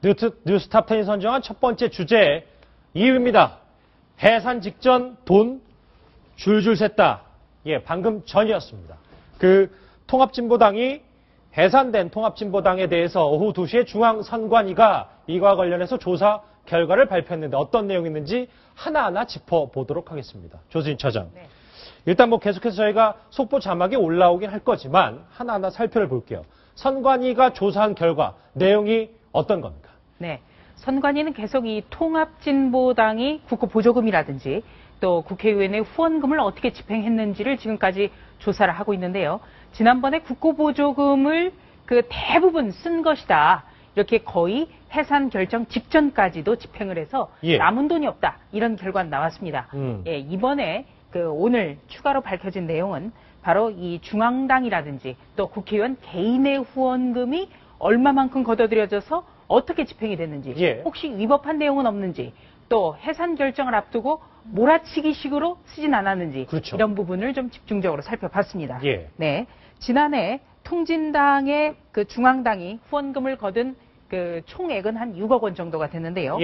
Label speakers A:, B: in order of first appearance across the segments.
A: 뉴스탑10이 선정한 첫 번째 주제 2위입니다. 해산 직전 돈 줄줄 샜다. 예, 방금 전이었습니다. 통합진보당이 해산된 통합진보당에 대해서 오후 2시에 중앙선관위가 이와 관련해서 조사 결과를 발표했는데 어떤 내용이 있는지 하나하나 짚어보도록 하겠습니다. 조수진 차장. 네. 일단 계속해서 저희가 속보 자막이 올라오긴 할 거지만 하나하나 살펴볼게요. 선관위가 조사한 결과 내용이 어떤 겁니까?
B: 네. 선관위는 계속 이 통합진보당이 국고 보조금이라든지 또 국회의원의 후원금을 어떻게 집행했는지를 지금까지 조사를 하고 있는데요. 지난번에 국고 보조금을 대부분 쓴 것이다. 이렇게 거의 해산 결정 직전까지도 집행을 해서 남은 돈이 없다. 이런 결과가 나왔습니다. 예, 이번에 오늘 추가로 밝혀진 내용은 바로 이 중앙당이라든지 또 국회의원 개인의 후원금이 얼마만큼 걷어들여져서 어떻게 집행이 됐는지, 혹시 위법한 내용은 없는지, 또 해산 결정을 앞두고 몰아치기식으로 쓰진 않았는지, 그렇죠. 이런 부분을 좀 집중적으로 살펴봤습니다. 네, 지난해 통진당의 중앙당이 후원금을 거둔 총액은 한 6억 원 정도가 됐는데요.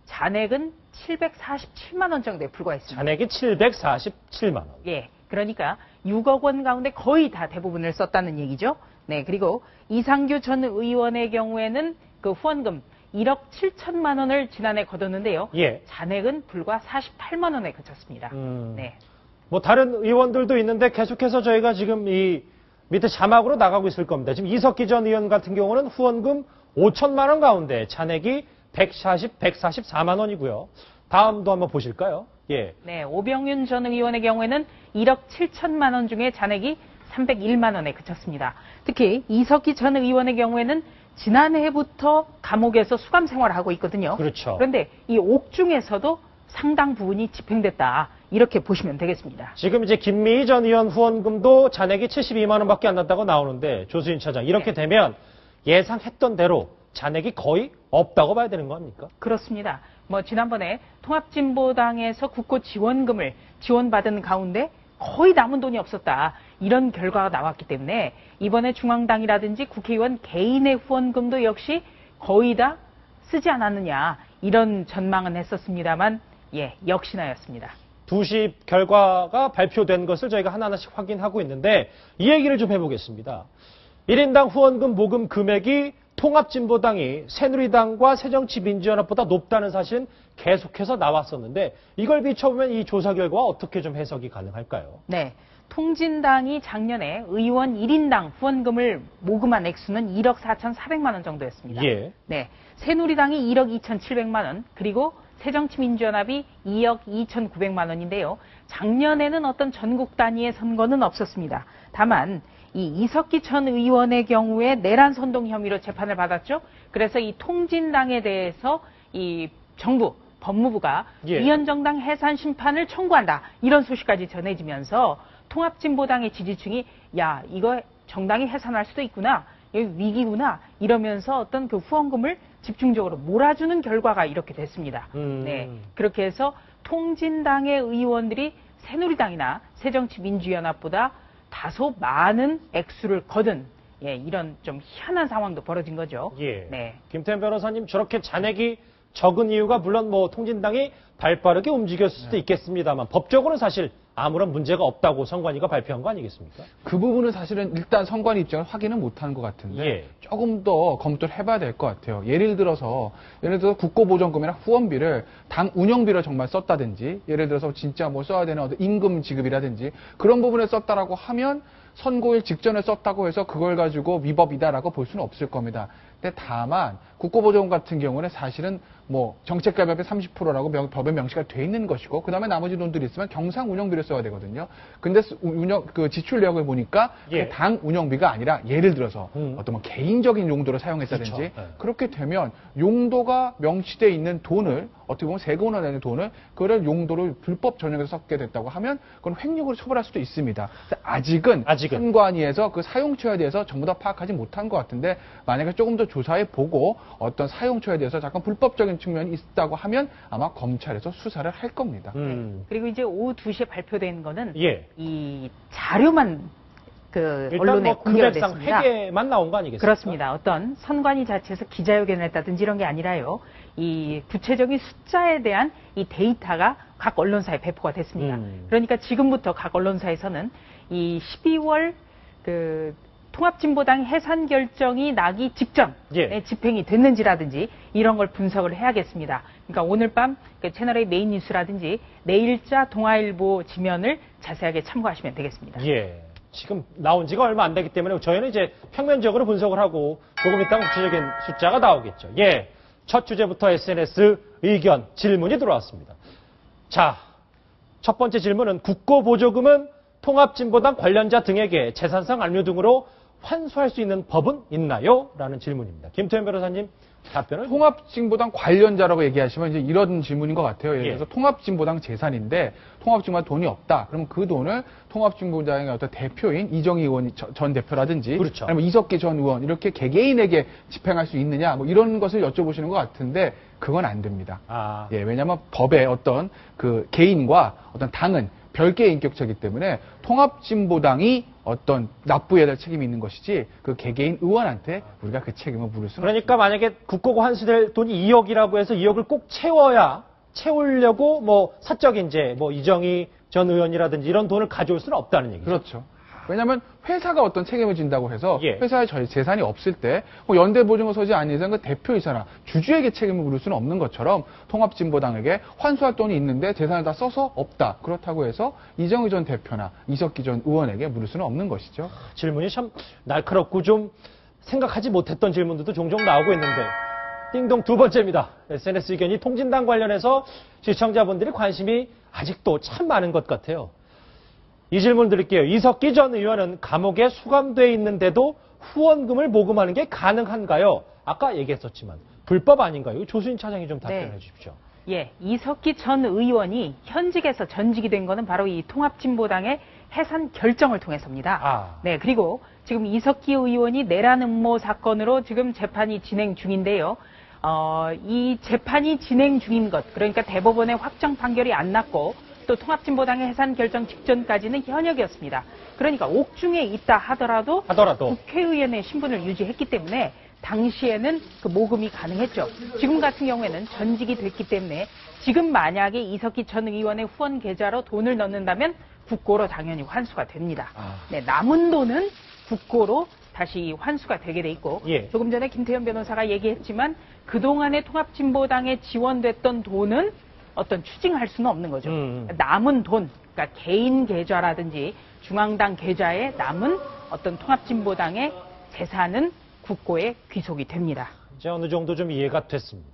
B: 잔액은 747만 원 정도에 불과했습니다.
A: 잔액이 747만 원.
B: 예, 그러니까 6억 원 가운데 거의 다 대부분을 썼다는 얘기죠. 네, 그리고 이상규 전 의원의 경우에는 후원금 1억 7천만 원을 지난해 거뒀는데요. 잔액은 불과 48만 원에 그쳤습니다. 네.
A: 다른 의원들도 있는데 계속해서 저희가 지금 이 밑에 자막으로 나가고 있을 겁니다. 지금 이석기 전 의원 같은 경우는 후원금 5천만 원 가운데 잔액이 144만 원이고요. 다음도 한번 보실까요?
B: 네, 오병윤 전 의원의 경우에는 1억 7천만 원 중에 잔액이 301만 원에 그쳤습니다. 특히 이석기 전 의원의 경우에는 지난해부터 감옥에서 수감 생활을 하고 있거든요.
A: 그렇죠.
B: 그런데 이 옥 중에서도 상당 부분이 집행됐다. 이렇게 보시면 되겠습니다.
A: 지금 이제 김미희 전 의원 후원금도 잔액이 72만 원밖에 안 났다고 나오는데 조수진 차장 이렇게 되면 예상했던 대로 잔액이 거의 없다고 봐야 되는 거 아닙니까?
B: 그렇습니다. 지난번에 통합진보당에서 국고 지원금을 지원받은 가운데 거의 남은 돈이 없었다. 이런 결과가 나왔기 때문에 이번에 중앙당이라든지 국회의원 개인의 후원금도 역시 거의 다 쓰지 않았느냐. 이런 전망은 했었습니다만 역시나였습니다.
A: 2시 결과가 발표된 것을 저희가 하나하나씩 확인하고 있는데 이 얘기를 좀 해보겠습니다. 1인당 후원금 모금 금액이 통합진보당이 새누리당과 새정치민주연합보다 높다는 사실은 계속해서 나왔었는데 이걸 비춰보면 이 조사 결과와 어떻게 좀 해석이 가능할까요?
B: 네. 통진당이 작년에 의원 1인당 후원금을 모금한 액수는 1억 4,400만 원 정도였습니다. 네. 새누리당이 1억 2,700만 원, 그리고 새정치민주연합이 2억 2,900만 원인데요. 작년에는 어떤 전국 단위의 선거는 없었습니다. 다만 이 이석기 전 의원의 경우에 내란 선동 혐의로 재판을 받았죠. 그래서 이 통진당에 대해서 이 정부 법무부가 위헌정당 해산 심판을 청구한다. 이런 소식까지 전해지면서 통합진보당의 지지층이 이거 정당이 해산할 수도 있구나. 여기 위기구나. 이러면서 어떤 후원금을 집중적으로 몰아주는 결과가 이렇게 됐습니다. 네, 그렇게 해서 통진당의 의원들이 새누리당이나 새정치민주연합보다 다소 많은 액수를 거둔 이런 좀 희한한 상황도 벌어진 거죠. 네.
A: 김태현 변호사님 저렇게 잔액이 적은 이유가 물론 통진당이 발빠르게 움직였을 수도 있겠습니다만 법적으로는 사실 아무런 문제가 없다고 선관위가 발표한 거 아니겠습니까?
C: 그 부분은 사실은 일단 선관위 입장을 확인은 못하는 것 같은데 조금 더 검토를 해봐야 될 것 같아요. 예를 들어서 국고보전금이나 후원비를 당 운영비로 정말 썼다든지 예를 들어서 진짜 써야 되는 어떤 임금 지급이라든지 그런 부분에 썼다라고 하면 선고일 직전에 썼다고 해서 그걸 가지고 위법이다라고 볼 수는 없을 겁니다. 근데 다만 국고보조금 같은 경우는 사실은 정책개혁의 30%라고 법에 명시가 돼 있는 것이고 그다음에 나머지 돈들이 있으면 경상 운영비를 써야 되거든요. 근데 지출 내역을 보니까 당 운영비가 아니라 예를 들어서 어떤 개인적인 용도로 사용했다든지 그렇게 되면 용도가 명시돼 있는 돈을 어떻게 보면 세금으로 내는 돈을 그걸 용도를 불법 전용해서 썼게 됐다고 하면 그건 횡령으로 처벌할 수도 있습니다. 아직은 선관위에서 그 사용처에 대해서 전부 다 파악하지 못한 것 같은데 만약에 조금 더 조사해 보고 어떤 사용처에 대해서 잠깐 불법적인 측면이 있다고 하면 아마 검찰에서 수사를 할 겁니다.
B: 그리고 이제 오후 2시에 발표된 거는 이 자료만 그
A: 일단
B: 언론에
A: 뭐
B: 공개가
A: 금액상
B: 됐습니다.
A: 회계만 나온 거 아니겠습니까?
B: 그렇습니다. 어떤 선관위 자체에서 기자회견을 했다든지 이런 게 아니라요. 이 구체적인 숫자에 대한 이 데이터가 각 언론사에 배포가 됐습니다. 그러니까 지금부터 각 언론사에서는 이 12월 그 통합진보당 해산 결정이 나기 직전에 집행이 됐는지라든지 이런 걸 분석을 해야겠습니다. 그러니까 오늘 밤 그 채널A 메인 뉴스라든지 내일자 동아일보 지면을 자세하게 참고하시면 되겠습니다.
A: 예. 지금 나온 지가 얼마 안 되기 때문에 저희는 이제 평면적으로 분석을 하고 조금 이따 구체적인 숫자가 나오겠죠. 예. 첫 주제부터 SNS 의견, 질문이 들어왔습니다. 자, 첫 번째 질문은 국고보조금은 통합진보당 관련자 등에게 재산상 압류 등으로 환수할 수 있는 법은 있나요? 라는 질문입니다. 김태현 변호사님 답변을.
C: 통합진보당 관련자라고 얘기하시면 이제 이런 질문인 것 같아요. 예를 들어서 통합진보당 재산인데 통합진보당 돈이 없다. 그러면 그 돈을 통합진보당의 어떤 대표인 이정희 의원 전 대표라든지
A: 그렇죠.
C: 아니면 이석기 전 의원 이렇게 개개인에게 집행할 수 있느냐 뭐 이런 것을 여쭤보시는 것 같은데 그건 안 됩니다. 예, 왜냐하면 법의 어떤 그 개인과 어떤 당은 별개의 인격체이기 때문에 통합진보당이 어떤 납부해야 될 책임이 있는 것이지 그 개개인 의원한테 우리가 그 책임을 물을 수는
A: 그러니까 없습니다. 만약에 국고고 환수될 돈이 2억이라고 해서 2억을 꼭 채우려고 뭐 사적 인재, 뭐 이정희 전 의원이라든지 이런 돈을 가져올 수는 없다는 얘기죠.
C: 그렇죠. 왜냐하면 회사가 어떤 책임을 진다고 해서
A: 예.
C: 회사에 재산이 없을 때 연대보증을 서지 않는 이상 그 대표이사나 주주에게 책임을 물을 수는 없는 것처럼 통합진보당에게 환수할 돈이 있는데 재산을 다 써서 없다. 그렇다고 해서 이정희 전 대표나 이석기 전 의원에게 물을 수는 없는 것이죠.
A: 질문이 참 날카롭고 좀 생각하지 못했던 질문들도 종종 나오고 있는데 띵동 두 번째입니다. SNS 의견이 통진당 관련해서 시청자분들이 관심이 아직도 참 많은 것 같아요. 이 질문 드릴게요. 이석기 전 의원은 감옥에 수감돼 있는데도 후원금을 모금하는 게 가능한가요? 아까 얘기했었지만 불법 아닌가요? 조수인 차장이 좀 답변해 주십시오.
B: 예, 이석기 전 의원이 현직에서 전직이 된 거는 바로 이 통합진보당의 해산 결정을 통해서입니다. 네, 그리고 지금 이석기 의원이 내란 음모 사건으로 지금 재판이 진행 중인데요. 이 재판이 진행 중인 것, 그러니까 대법원의 확정 판결이 안 났고 또 통합진보당의 해산 결정 직전까지는 현역이었습니다. 그러니까 옥중에 있다 하더라도 국회의원의 신분을 유지했기 때문에 당시에는 그 모금이 가능했죠. 지금 같은 경우에는 전직이 됐기 때문에 지금 만약에 이석기 전 의원의 후원 계좌로 돈을 넣는다면 국고로 당연히 환수가 됩니다. 네, 남은 돈은 국고로 다시 환수가 되게 돼 있고 조금 전에 김태현 변호사가 얘기했지만 그동안의 통합진보당에 지원됐던 돈은 어떤 추징할 수는 없는 거죠. 남은 돈, 그러니까 개인 계좌라든지 중앙당 계좌에 남은 어떤 통합진보당의 재산은 국고에 귀속이 됩니다.
A: 이제 어느 정도 좀 이해가 됐습니다.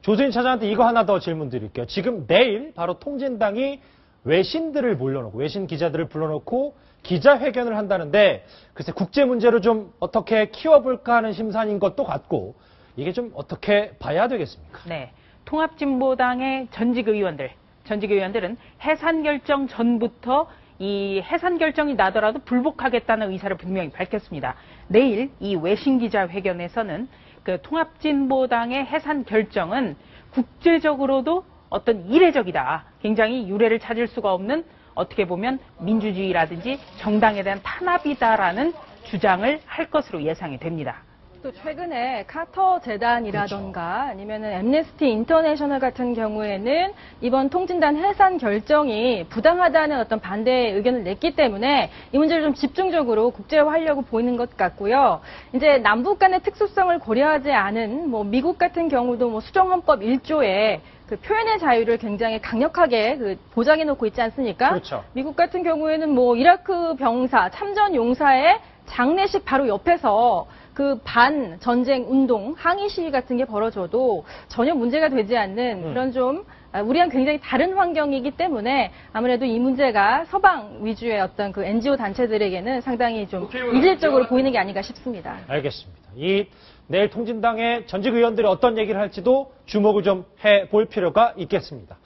A: 조수인 차장한테 이거 하나 더 질문 드릴게요. 지금 내일 바로 통진당이 외신들을 불러놓고 외신 기자들을 불러놓고 기자회견을 한다는데 글쎄 국제 문제로 좀 어떻게 키워볼까 하는 심산인 것도 같고 이게 좀 어떻게 봐야 되겠습니까?
B: 네. 통합진보당의 전직 의원들은 해산 결정 전부터 이 해산 결정이 나더라도 불복하겠다는 의사를 분명히 밝혔습니다. 내일 이 외신 기자회견에서는 그 통합진보당의 해산 결정은 국제적으로도 어떤 이례적이다. 굉장히 유례를 찾을 수가 없는 어떻게 보면 민주주의라든지 정당에 대한 탄압이다라는 주장을 할 것으로 예상이 됩니다.
D: 또 최근에 카터 재단이라던가 아니면은 앰네스티 인터내셔널 같은 경우에는 이번 통진당 해산 결정이 부당하다는 어떤 반대 의견을 냈기 때문에 이 문제를 좀 집중적으로 국제화하려고 보이는 것 같고요. 이제 남북 간의 특수성을 고려하지 않은 뭐 미국 같은 경우도 뭐 수정헌법 1조에 그 표현의 자유를 굉장히 강력하게 그 보장해 놓고 있지 않습니까?
A: 그렇죠.
D: 미국 같은 경우에는 뭐 이라크 병사, 참전 용사의 장례식 바로 옆에서 그 반전쟁 운동, 항의 시위 같은 게 벌어져도 전혀 문제가 되지 않는 그런 좀 우리랑 굉장히 다른 환경이기 때문에 아무래도 이 문제가 서방 위주의 어떤 그 NGO 단체들에게는 상당히 좀 이질적으로 보이는 게 아닌가 싶습니다.
A: 알겠습니다. 이 내일 통진당의 전직 의원들이 어떤 얘기를 할지도 주목을 좀 해볼 필요가 있겠습니다.